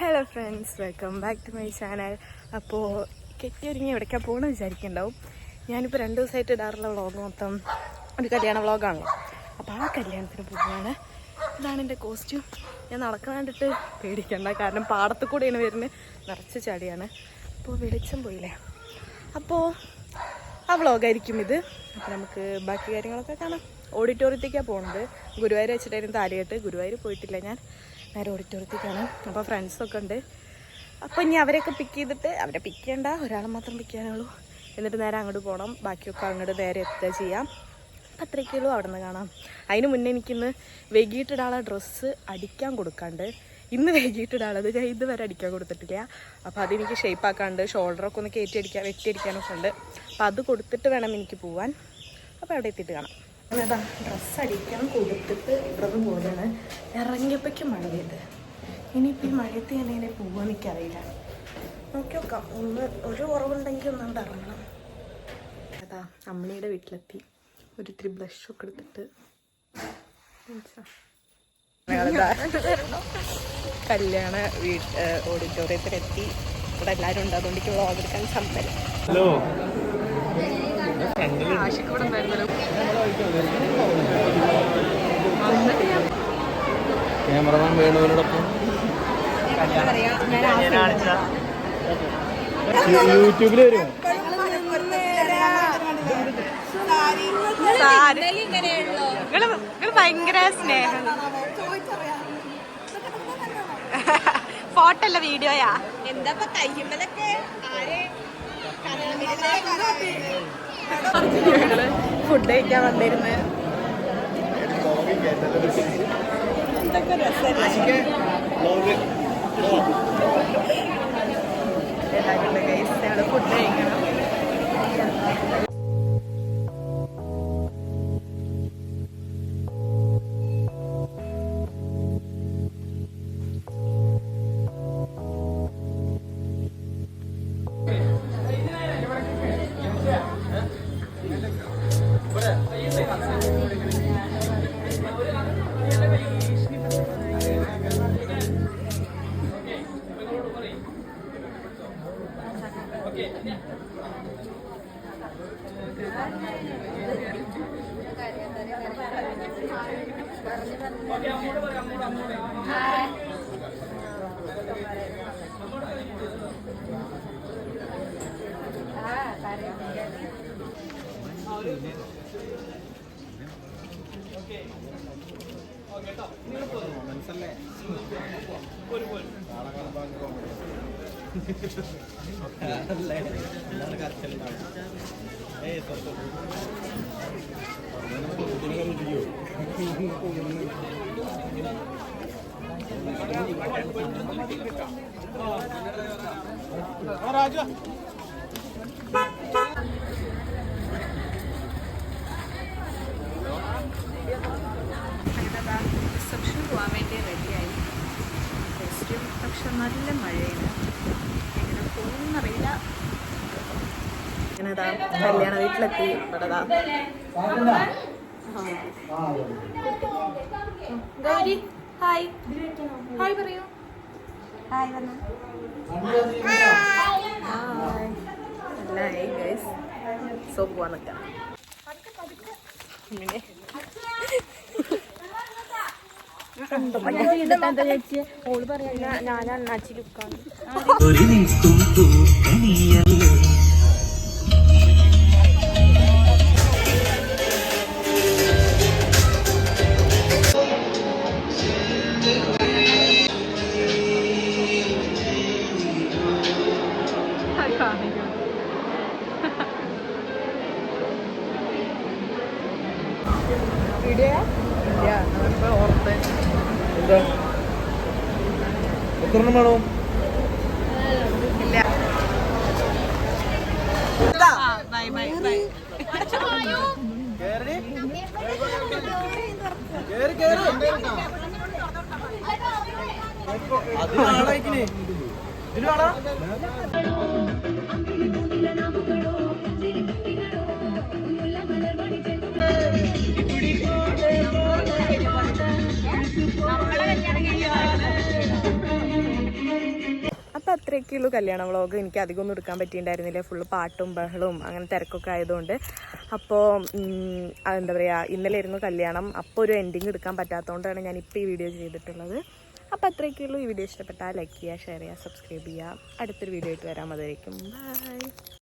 Hello friends, welcome back to my channel. അപ്പോൾ കെട്ടിയൊരുങ്ങി എവിടേക്കാണ് പോകണമെന്ന് വിചാരിക്കുന്നുണ്ടാവും. ഞാനിപ്പോൾ 2 ദിവസമായിട്ട് ഇടാറുള്ള വ്ളോഗ് മൊത്തം ഒരു കല്യാണ വ്ളോഗാണല്ലോ. അപ്പോൾ ആ കല്യാണത്തിന് പോവുകയാണ്. ഇതാണ് എൻ്റെ കോസ്റ്റ്യൂം. ഞാൻ നടക്കാൻ കണ്ടിട്ട് പേടിക്കണ്ട, കാരണം പാടത്ത് കൂടെയാണ് വരുന്നത്, നിറച്ച് ചടിയാണ്. അപ്പോൾ വെളിച്ചം പോയില്ലേ, അപ്പോൾ ആ വ്ളോഗായിരിക്കും ഇത്. അപ്പോൾ നമുക്ക് ബാക്കി കാര്യങ്ങളൊക്കെ കാണാം. ഓഡിറ്റോറിയത്തേക്കാണ് പോകുന്നത്. ഗുരുവായൂർ വെച്ചിട്ടായിരുന്നു താലികെട്ട്. ഗുരുവായൂർ പോയിട്ടില്ല ഞാൻ, നേരെ ഓഡിറ്റോറിയത്തേക്കാണ്. അപ്പോൾ ഫ്രണ്ട്സൊക്കെ ഉണ്ട്. അപ്പോൾ ഇനി അവരെയൊക്കെ പിക്ക് ചെയ്തിട്ട്, അവരെ പിക്ക് ചെയ്യണ്ട, ഒരാളെ മാത്രം പിക്ക് ചെയ്യാനുള്ളൂ. എന്നിട്ട് നേരെ അങ്ങോട്ട് പോകണം. ബാക്കിയൊക്കെ അങ്ങോട്ട് നേരെ എത്തുക ചെയ്യാം. അപ്പം അത്രയ്ക്കുള്ളൂ, അവിടെ നിന്ന് കാണാം. അതിന് മുന്നേ എനിക്കിന്ന് വൈകിട്ടിടാനുള്ള ഡ്രസ്സ് അടിക്കാൻ കൊടുക്കാണ്ട്. ഇന്ന് വൈകിട്ടിടാനുള്ളത് ഞാൻ ഇതുവരെ അടിക്കാൻ കൊടുത്തിട്ടില്ല. അപ്പോൾ അതെനിക്ക് ഷേപ്പാക്കാണ്ട്, ഷോൾഡറൊക്കെ ഒന്ന് വെട്ടിയടിക്കാനൊക്കെ ഉണ്ട്. അപ്പോൾ അത് കൊടുത്തിട്ട് വേണം എനിക്ക് പോവാൻ. അപ്പോൾ അവിടെ എത്തിയിട്ട് കാണാം. അതാ ഡ്രസ്സ് അടിക്കാൻ കൊടുത്തിട്ട് ഇവിടെ പോലെയാണ്. ഇറങ്ങിയപ്പോഴേക്കും മഴ പെയ്ത്. ഇനിയിപ്പോൾ ഈ മഴയത്ത് ഞാൻ എങ്ങനെ പോകാൻ എനിക്കറിയില്ല. നോക്കി നോക്കാം, ഒരു കുറവുണ്ടെങ്കിൽ ഒന്നാണ്ട് ഇറങ്ങണം. അതാ അമ്മണിയുടെ വീട്ടിലെത്തി. ഒരു 3 ബ്ലഷൊക്കെ എടുത്തിട്ട് കല്യാണ ഓഡിറ്റോറിയത്തിലെത്തി. ഇവിടെ എല്ലാവരും ഉണ്ട്, അതുകൊണ്ട് എനിക്ക് വ്ളോഗ് എടുക്കാൻ സമ്മതം. ക്യാമറമാൻ വേണുവിനോടൊപ്പം യൂട്യൂബിൽ വരുമോ? ഭയങ്കര സ്നേഹം. ഫോട്ടോ അല്ല, വീഡിയോയാ. എന്താ കയ്യുമ്പലൊക്കെ ഫുഡ് കഴിക്കാൻ വന്നിരുന്നു. എന്തൊക്കെ രസമല്ലേ ഫുഡ് കഴിക്കണം. രാജ റിസപ്ഷൻ പോകാൻ വേണ്ടി റെഡിയായി. കോസ്റ്റ്യൂം പക്ഷെ നല്ല മഴയാണ്, എങ്ങനെ പോകുന്നറിയില്ല. ഇങ്ങനെതാ കല്യാണ വീട്ടിലെത്തി. ഇവിടെതാ ഗൗരി, ഹായ് ഹായ് പറയൂ. ഹായ് വന്ന ഹായ് ഗൈസ്. സോ പോവാൻ നിൽക്കാം. ഞാൻ അണ്ണാച്ചി ലുക്കാണ്. ഓർത്ത് എന്താ എത്ര എണ്ണം വേണോ? ഇല്ല. Bye bye bye. നമ്മളെ കല്യാണം കഴിഞ്ഞ ഇത്രയൊക്കെയുള്ളൂ കല്യാണ വ്ളോഗ്. എനിക്ക് അധികമൊന്നും എടുക്കാൻ പറ്റിയിട്ടുണ്ടായിരുന്നില്ല, ഫുള്ള് പാട്ടും ബഹളവും അങ്ങനെ തിരക്കൊക്കെ ആയതുകൊണ്ട്. അപ്പോൾ എന്താ പറയുക, ഇന്നലെ ആയിരുന്നു കല്യാണം. അപ്പോൾ ഒരു എൻഡിങ് എടുക്കാൻ പറ്റാത്തതുകൊണ്ടാണ് ഞാനിപ്പോൾ ഈ വീഡിയോ ചെയ്തിട്ടുള്ളത്. അപ്പോൾ അത്രയൊക്കെയുള്ളൂ. ഈ വീഡിയോ ഇഷ്ടപ്പെട്ടാൽ ലൈക്ക് ചെയ്യുക, ഷെയർ ചെയ്യുക, സബ്സ്ക്രൈബ് ചെയ്യുക. അടുത്തൊരു വീഡിയോ ആയിട്ട് വരാം. അതുവരേക്കും ബൈ.